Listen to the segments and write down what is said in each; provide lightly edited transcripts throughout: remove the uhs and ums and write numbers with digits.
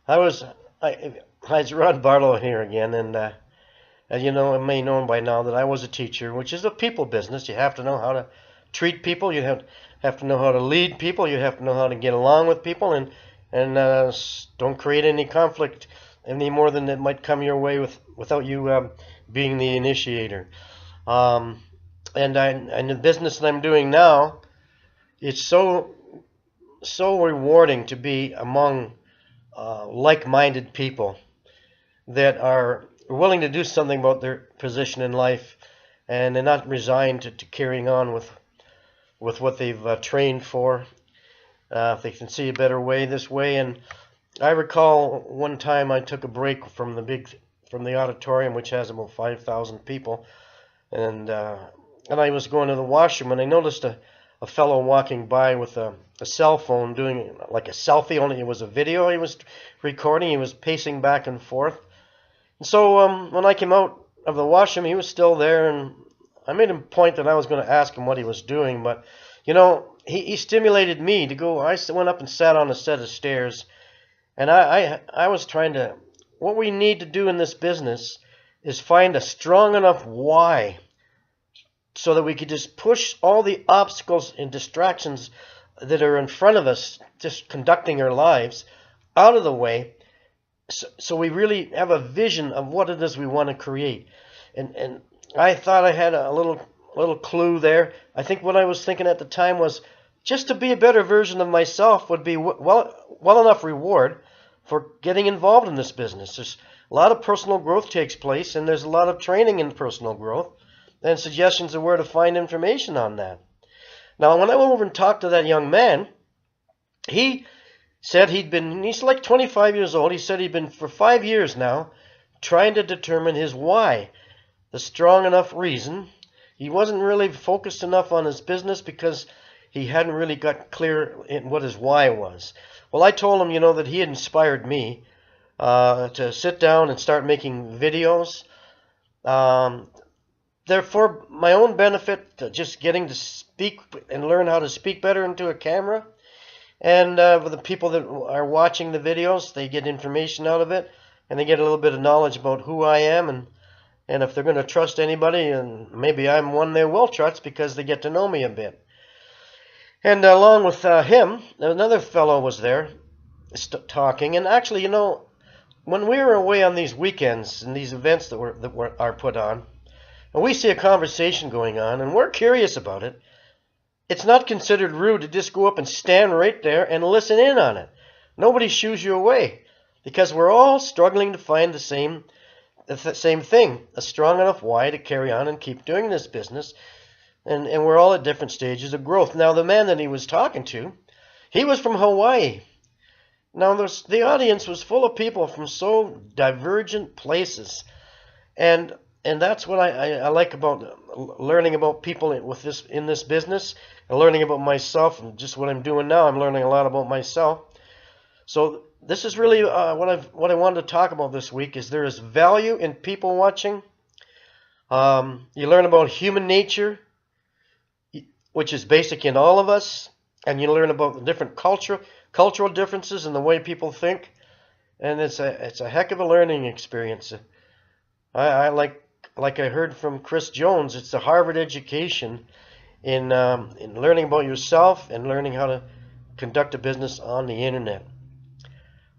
I was I, it's Rod Barlow here again, and as you know, it may know by now that I was a teacher, which is a people business. You have to know how to treat people. You have to know how to lead people. You have to know how to get along with people, and don't create any conflict any more than it might come your way without you being the initiator. Um, and the business that I'm doing now, it's so rewarding to be among like-minded people that are willing to do something about their position in life, and they're not resigned to carrying on with what they've trained for. If they can see a better way this way. And I recall one time I took a break from the auditorium, which has about 5,000 people, and and I was going to the washroom, and I noticed a fellow walking by with a cell phone doing like a selfie, only it was a video he was recording. He was pacing back and forth. And so when I came out of the washroom, he was still there, and I made a point that I was going to ask him what he was doing. But, he stimulated me to go. I went up and sat on a set of stairs, and I was trying to, what we need to do in this business is find a strong enough why so that we could just push all the obstacles and distractions that are in front of us, just conducting our lives, out of the way, so we really have a vision of what it is we want to create. And I thought I had a little clue there. I think what I was thinking at the time was just to be a better version of myself would be well enough reward for getting involved in this business. There's a lot of personal growth takes place, and there's a lot of training in personal growth and suggestions of where to find information on that. Now, when I went over and talked to that young man, he said he's like 25 years old. He said he'd been for 5 years now trying to determine his why, the strong enough reason. He wasn't really focused enough on his business because he hadn't really got clear in what his why was. Well, I told him, that he had inspired me to sit down and start making videos. They're for my own benefit, just getting to speak and learn how to speak better into a camera. And for the people that are watching the videos, they get information out of it, and they get a little bit of knowledge about who I am, and if they're going to trust anybody, and maybe I'm one they will trust because they get to know me a bit. And along with him, another fellow was there talking. And actually, when we were away on these weekends and these events that are put on, and we see a conversation going on, and we're curious about it, it's not considered rude to just go up and stand right there and listen in on it. Nobody shoos you away because we're all struggling to find the same thing, a strong enough why to carry on and keep doing this business. And we're all at different stages of growth. Now, the man that he was talking to, he was from Hawaii. Now, the audience was full of people from so divergent places. And that's what I like about learning about people in this business, and learning about myself, and just what I'm doing now. I'm learning a lot about myself. So this is really what I wanted to talk about this week. Is there is value in people watching. You learn about human nature, which is basic in all of us, and you learn about the different cultural differences in the way people think, and it's a heck of a learning experience. I like I heard from Chris Jones, it's a Harvard education in learning about yourself and learning how to conduct a business on the internet.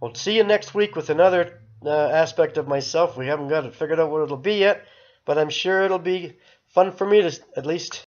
We'll see you next week with another aspect of myself. We haven't got it figured out what it'll be yet, but I'm sure it'll be fun for me to at least